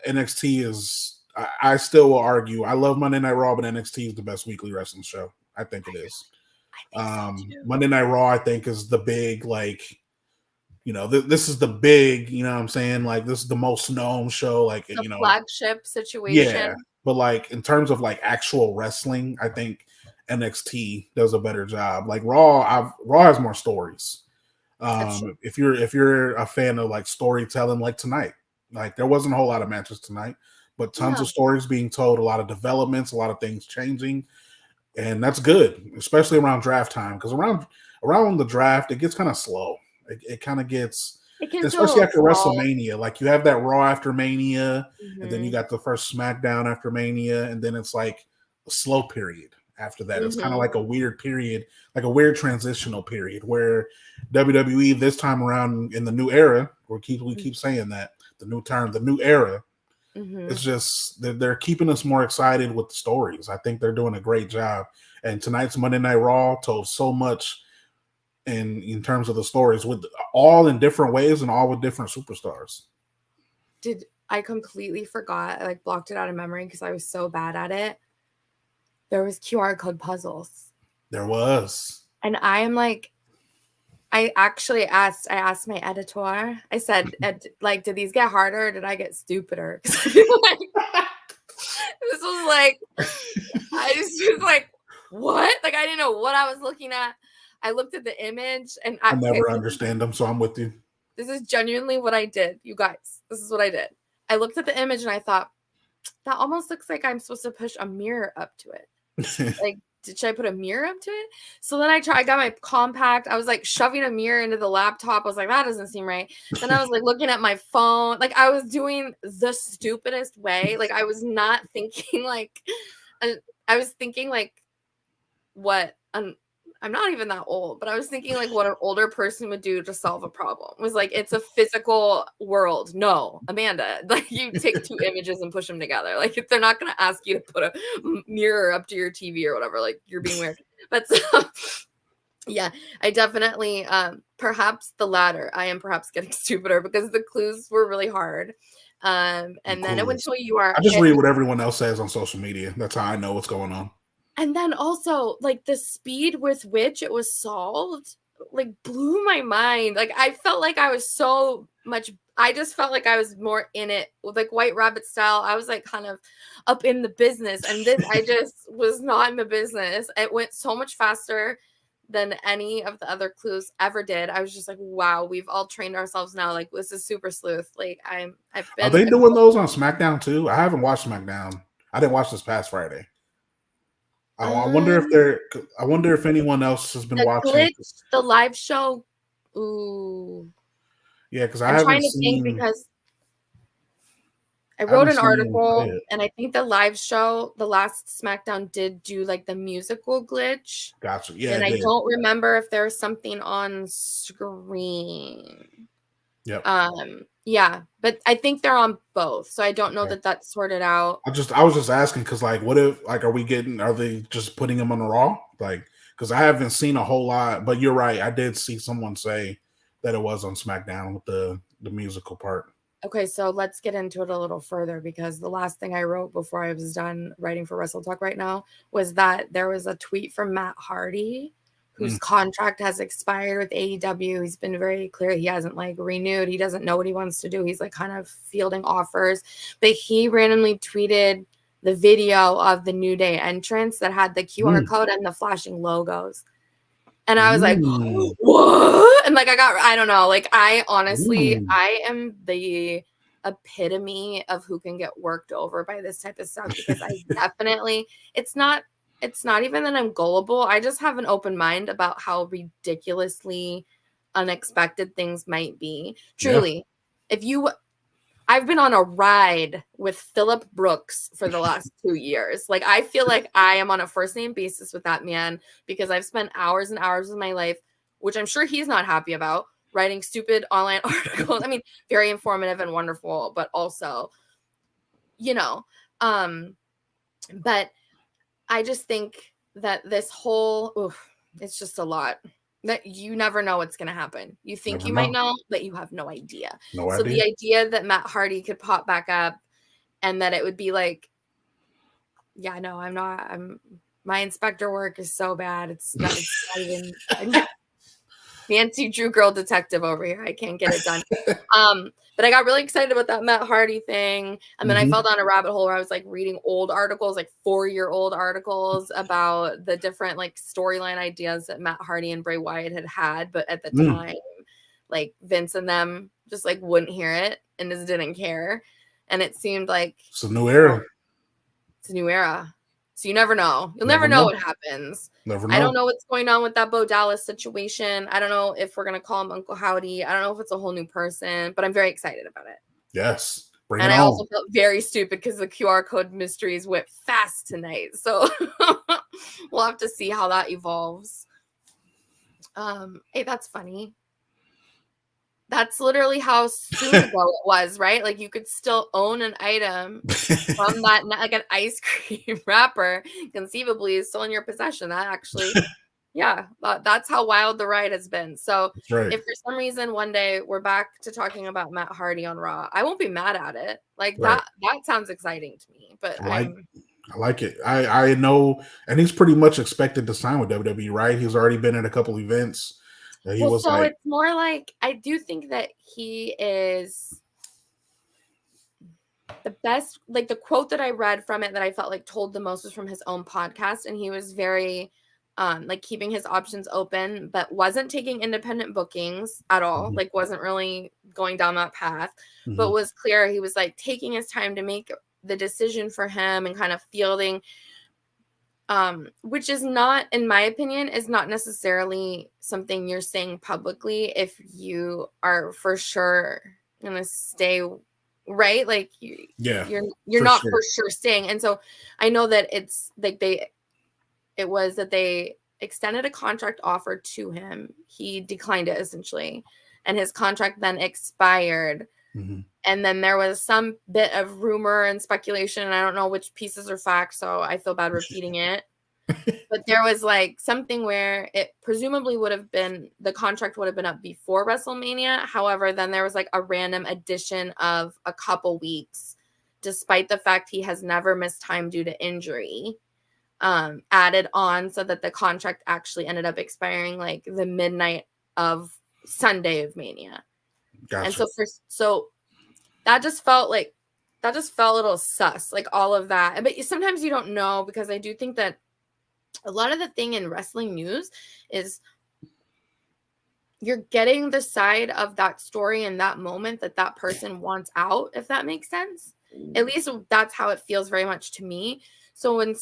B: NXT is. I still will argue. I love Monday Night Raw, but NXT is the best weekly wrestling show. I think it is.
A: I think so too.
B: Monday Night Raw, I think, is the big, like, this is the big, you know what I'm saying? Like, this is the most known show, like,
A: The flagship
B: yeah.
A: situation.
B: But, like, in terms of, like, actual wrestling, I think NXT does a better job. Like, Raw has more stories.
A: That's true.
B: If you're a fan of, like, storytelling, like tonight, like, there wasn't a whole lot of matches tonight, but tons
A: Yeah.
B: of stories being told, a lot of developments, a lot of things changing, and that's good, especially around draft time, because around the draft, it gets kind of slow. It kind of gets,
A: It can feel a
B: especially
A: little
B: after
A: slow.
B: WrestleMania. Like, you have that Raw after Mania, and then you
A: Mhm.
B: got the first SmackDown after Mania, and then it's like a slow period after that. It's kind of
A: Mhm.
B: like a weird period, like a weird transitional period where WWE this time around in the new era, we keep saying that, the new term, the new era. It's
A: Mhm.
B: just they're keeping us more excited with the stories. I think they're doing a great job. And tonight's Monday Night Raw told so much in terms of the stories, with all in different ways and all with different superstars.
A: Did I completely forgot? I like blocked it out of memory because I was so bad at it. There was QR code puzzles.
B: There was.
A: And I am like, I asked my editor. I said, like, did these get harder or did I get stupider? 'Cause I feel like this was like, I just was like, what? Like, I didn't know what I was looking at. I looked at the image and
B: I
A: okay,
B: never understand them, so I'm with you.
A: this is genuinely what I did, you guys. This is what I did. I looked at the image and I thought, that almost looks like I'm supposed to push a mirror up to it. Like, should I put a mirror up to it? So then I got my compact. I was like shoving a mirror into the laptop. I was like, that doesn't seem right. Then I was like looking at my phone. Like, I was doing the stupidest way. Like, I was not thinking like, I was thinking like what I'm not even that old, but I was thinking like what an older person would do to solve a problem. It was like, it's a physical world. No, Amanda, like, you take two images and push them together. Like, if they're not going to ask you to put a mirror up to your TV or whatever, like, you're being weird. But so, yeah, I definitely perhaps the latter. I am perhaps getting stupider because the clues were really hard. And then it went to you are
B: I just read what everyone else says on social media. That's how I know what's going on.
A: And then also, like, the speed with which it was solved, like, blew my mind. Like, I felt like I was so much, I just felt like I was more in it with, like, White Rabbit style. I was, like, kind of up in the business. And this, I just was not in the business. It went so much faster than any of the other clues ever did. I was just like, wow, we've all trained ourselves now. Like, this is super sleuth. Like, I've
B: Are
A: been
B: they doing those on SmackDown too? I haven't watched SmackDown. I didn't watch this past Friday. I wonder if
A: um
B: I wonder if anyone else has been
A: the
B: watching.
A: glitch, the live show. Ooh.
B: Yeah, because I
A: I'm
B: haven't
A: trying to think
B: seen.
A: because I
B: I
A: wrote
B: haven't
A: an
B: seen anyone play
A: article
B: it.
A: and I think the live show, the last SmackDown did do like the musical glitch.
B: Gotcha. Yeah,
A: And
B: it
A: I
B: did.
A: don't remember if there was something on screen.
B: Yep.
A: Yeah, but I think they're on both. So I don't know
B: Okay.
A: that that's sorted out.
B: I was just asking because, like, what if, like, are they just putting him on the Raw? Like, because I haven't seen a whole lot, but you're right. I did see someone say that it was on SmackDown with the musical part.
A: Okay, so let's get into it a little further because the last thing I wrote before I was done writing for Wrestle Talk right now was that there was a tweet from Matt Hardy whose contract has expired with AEW. He's been very clear he hasn't like renewed. He doesn't know what he wants to do. He's like kind of fielding offers, but he randomly tweeted the video of the New Day entrance that had the QR code and the flashing logos. And I was like, what? And like, I don't know. Like, I honestly, I am the epitome of who can get worked over by this type of stuff because I definitely, it's not even that I'm gullible. I just have an open mind about how ridiculously unexpected things might be. Truly, I've been on a ride with Phillip Brooks for the last 2 years. Like, I feel like I am on a first name basis with that man because I've spent hours and hours of my life, which I'm sure he's not happy about, writing stupid online articles. I mean, very informative and wonderful, but also, you know, but I just think that this whole, it's just a lot. That you never know what's going to happen. You think you might know, but you have no idea.
B: No
A: So
B: idea.
A: the idea that Matt Hardy could pop back up and that it would be like, yeah, no, I'm My inspector work is so bad. It's not even fancy Drew girl detective over here. I can't get it done. But I got really excited about that Matt Hardy thing. And then I fell down a rabbit hole where I was like reading old articles, like 4-year-old articles about the different like storyline ideas that Matt Hardy and Bray Wyatt had. But at the time, like Vince and them just like wouldn't hear it and just didn't care. And it seemed like
B: it's a new era.
A: It's a new era. So you never know. You'll never know what happens.
B: Never know.
A: I don't know what's going on with that Bo Dallas situation. I don't know if we're going to call him Uncle Howdy. I don't know if it's a whole new person, but I'm very excited about it.
B: Yes.
A: Bring and it I on. Also felt very stupid because the QR code mysteries went fast tonight. So we'll have to see how that evolves. Hey, that's funny. That's literally how soon ago it was, right? Like you could still own an item from that, like an ice cream wrapper, conceivably is still in your possession. That actually, yeah, that's how wild the ride has been. So if for some reason one day we're back to talking about Matt Hardy on Raw, I won't be mad at it. Like that sounds exciting to me. But
B: I like it. I know, and he's pretty much expected to sign with WWE, right? He's already been in a couple events.
A: It's more like I do think that he is the best. Like the quote that I read from it that I felt like told the most was from his own podcast, and he was very like keeping his options open, but wasn't taking independent bookings at all. Like wasn't really going down that path, but was clear he was like taking his time to make the decision for him and kind of fielding. Which is not, in my opinion, is not necessarily something you're saying publicly if you are for sure gonna stay, right? Like you're not for sure staying. And so I know that it's like they extended a contract offer to him. He declined it essentially, and his contract then expired. And then there was some bit of rumor and speculation, and I don't know which pieces are fact, so I feel bad repeating it. But there was like something where it presumably the contract would have been up before WrestleMania. However, then there was like a random addition of a couple weeks, despite the fact he has never missed time due to injury, added on so that the contract actually ended up expiring like the midnight of Sunday of Mania. Gotcha. And so that just felt a little sus, like all of that. But sometimes you don't know, because I do think that a lot of the thing in wrestling news is you're getting the side of that story in that moment that person wants out, if that makes sense. At least that's how it feels very much to me. So when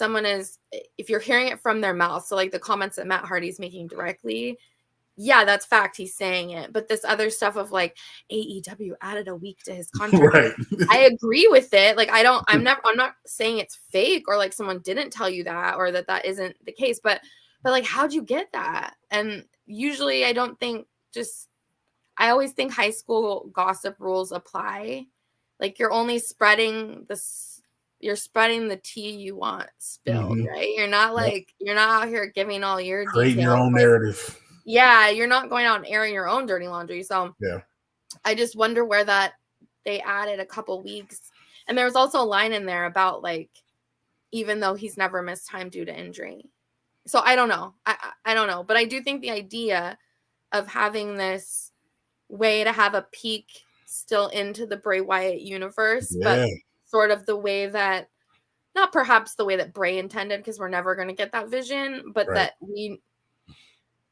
A: if you're hearing it from their mouth, so like the comments that Matt Hardy's making directly, yeah, that's fact. He's saying it. But this other stuff of like AEW added a week to his contract.
B: Right.
A: I agree with it. Like I'm not saying it's fake or like someone didn't tell you that or that isn't the case. But like, how'd you get that? And usually I always think high school gossip rules apply. Like you're only spreading the tea you want spilled, right? You're not you're not out here giving all your
B: creating your own narrative.
A: Yeah, you're not going out and airing your own dirty laundry. So yeah, I just wonder where that they added a couple weeks. And there was also a line in there about like, even though he's never missed time due to injury. So I don't know. I don't know. But I do think the idea of having this way to have a peek still into the Bray Wyatt universe, but sort of the way that, not perhaps the way that Bray intended, because we're never going to get that vision, but that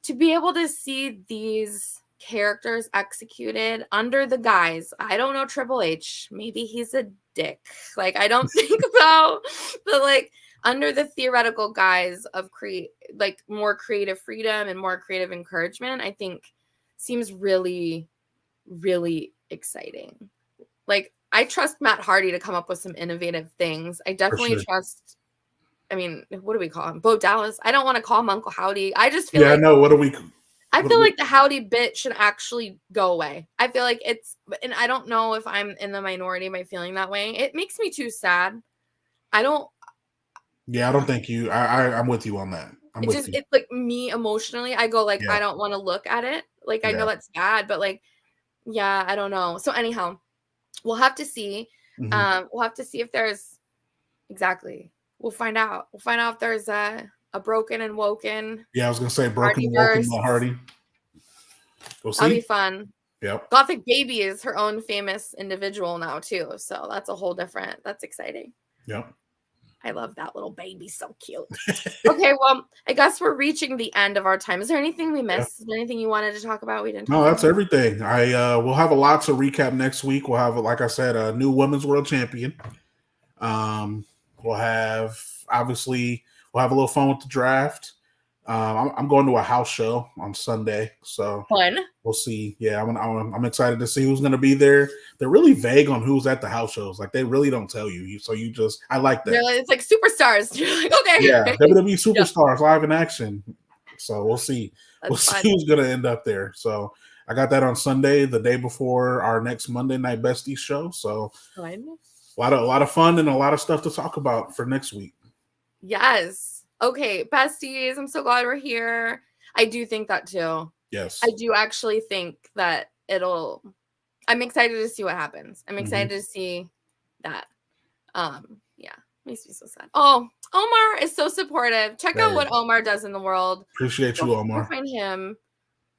A: to be able to see these characters executed under the guise, I don't know, Triple H, maybe he's a dick. Like, I don't think so, but like under the theoretical guise of more creative freedom and more creative encouragement, I think seems really, really exciting. Like, I trust Matt Hardy to come up with some innovative things. I definitely trust. I mean, what do we call him? Bo Dallas. I don't want to call him Uncle Howdy. I just feel like
B: no.
A: I feel like the Howdy bit should actually go away. I feel like and I don't know if I'm in the minority by feeling that way. It makes me too sad. I don't think you. I'm with you on that. It's like me emotionally. I go like, I don't want to look at it. Like I know that's bad, but like, yeah, I don't know. So anyhow, we'll have to see. We'll have to see if there's exactly. We'll find out. We'll find out if there's a a Broken and Woken.
B: Yeah, I was gonna say Broken and Woken
A: Hardyverse.
B: by Hardy. We'll
A: That'll be
B: see.
A: fun.
B: Yep.
A: Gothic Baby is her own famous individual now too, so that's a whole different. That's exciting.
B: Yep.
A: I love that little baby, so cute. Okay, well, I guess we're reaching the end of our time. Is there anything we missed? Is there anything you wanted to talk about we didn't?
B: No, that's everything. We'll have a lot to recap next week. We'll have, like I said, a new women's world champion. We'll have a little fun with the draft. I'm going to a house show on Sunday, so
A: Fun.
B: We'll see. Yeah, I'm excited to see who's going to be there. They're really vague on who's at the house shows. Like, they really don't tell you. So you just, I like that.
A: It's like superstars. You're like, okay.
B: Yeah, WWE superstars live in action. So we'll see. We'll see who's going to end up there. So I got that on Sunday, the day before our next Monday Night Besties show. So a lot of fun and a lot of stuff to talk about for next week.
A: Yes. Okay, Besties, I'm so glad we're here. I do think that too.
B: Yes.
A: I do actually think that I'm excited to see what happens. I'm excited to see that. Yeah, makes me so sad. Oh, Omar is so supportive. Check out what Omar does in the world.
B: Appreciate you, Omar.
A: Find him.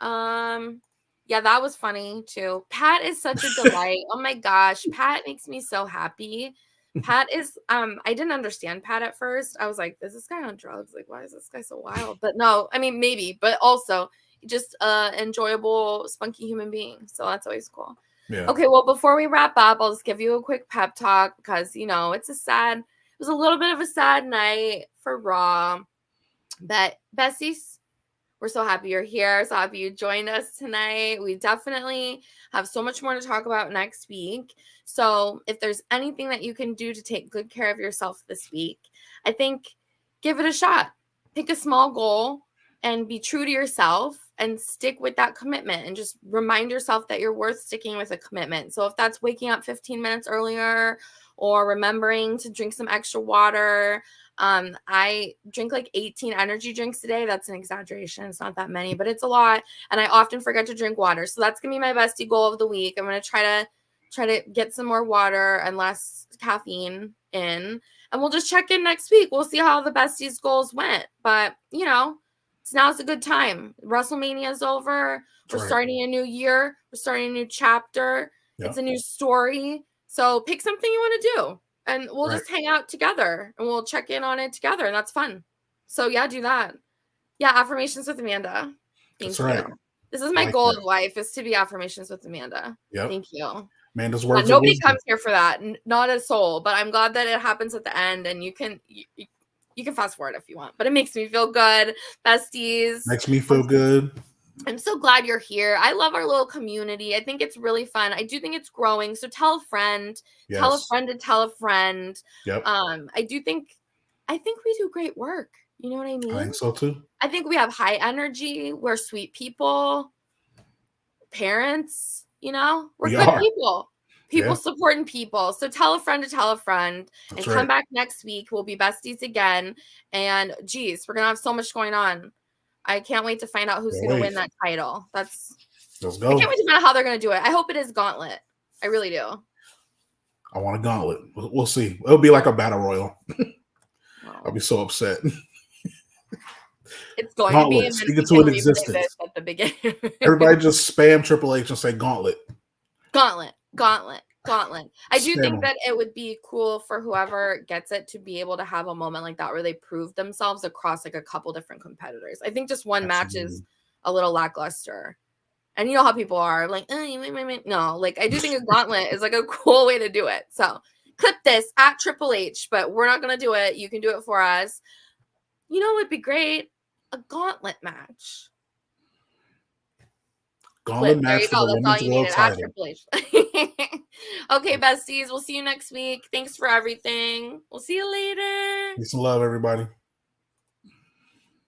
A: Yeah, that was funny too. Pat is such a delight. Oh my gosh, Pat makes me so happy. Pat is I didn't understand Pat at first. I was like, is this guy on drugs? Like, why is this guy so wild? But no, I mean, maybe, but also just enjoyable, spunky human being. So that's always cool.
B: Yeah.
A: Okay, well, before we wrap up, I'll just give you a quick pep talk because it was a little bit of a sad night for Raw. But Besties, we're so happy you're here. So happy you joined us tonight. We definitely have so much more to talk about next week. So if there's anything that you can do to take good care of yourself this week, I think give it a shot. Pick a small goal and be true to yourself and stick with that commitment and just remind yourself that you're worth sticking with a commitment. So if that's waking up 15 minutes earlier or remembering to drink some extra water, I drink like 18 energy drinks a day. That's an exaggeration. It's not that many, but it's a lot. And I often forget to drink water. So that's going to be my bestie goal of the week. I'm going to try to get some more water and less caffeine in. And we'll just check in next week. We'll see how the besties goals went. But, now's a good time. WrestleMania is over. We're starting a new year. We're starting a new chapter. Yep. It's a new story. So pick something you want to do. And we'll just hang out together and we'll check in on it together. And that's fun. So yeah, do that. Yeah, affirmations with Amanda. Thank you. This is my goal of life, is to be affirmations with Amanda. Yep. Thank you.
B: Amanda's words.
A: Nobody comes here for that. Not a soul. But I'm glad that it happens at the end. And you can fast forward if you want. But it makes me feel good. Besties.
B: Makes me feel good.
A: I'm so glad you're here. I love our little community. I think it's really fun. I do think it's growing. So tell a friend. Yes. Tell a friend to tell a friend.
B: Yep.
A: I think we do great work. You know what I mean?
B: I think so too.
A: I think we have high energy. We're sweet people. Parents, we're good people. People supporting people. So tell a friend to tell a friend. That's and come back next week. We'll be besties again. And geez, we're going to have so much going on. I can't wait to find out who's going to win that title. Let's go. I can't wait to find out how they're going to do it. I hope it is Gauntlet. I really do.
B: I want a Gauntlet. We'll see. It'll be like a battle royal. I'll be so upset.
A: It's going
B: Gauntlet.
A: to be.
B: Speak it to an existence.
A: At the beginning.
B: Everybody just spam Triple H and say Gauntlet.
A: Gauntlet. I do think that it would be cool for whoever gets it to be able to have a moment like that where they prove themselves across like a couple different competitors. I think just one match is a little lackluster. And you know how people are like, no, like I do think a gauntlet is like a cool way to do it. So clip this at Triple H, but we're not going to do it. You can do it for us. You know what would be great? A gauntlet match.
B: Gauntlet match for the women's world title.
A: Okay, besties. We'll see you next week. Thanks for everything. We'll see you later.
B: Peace and love, everybody.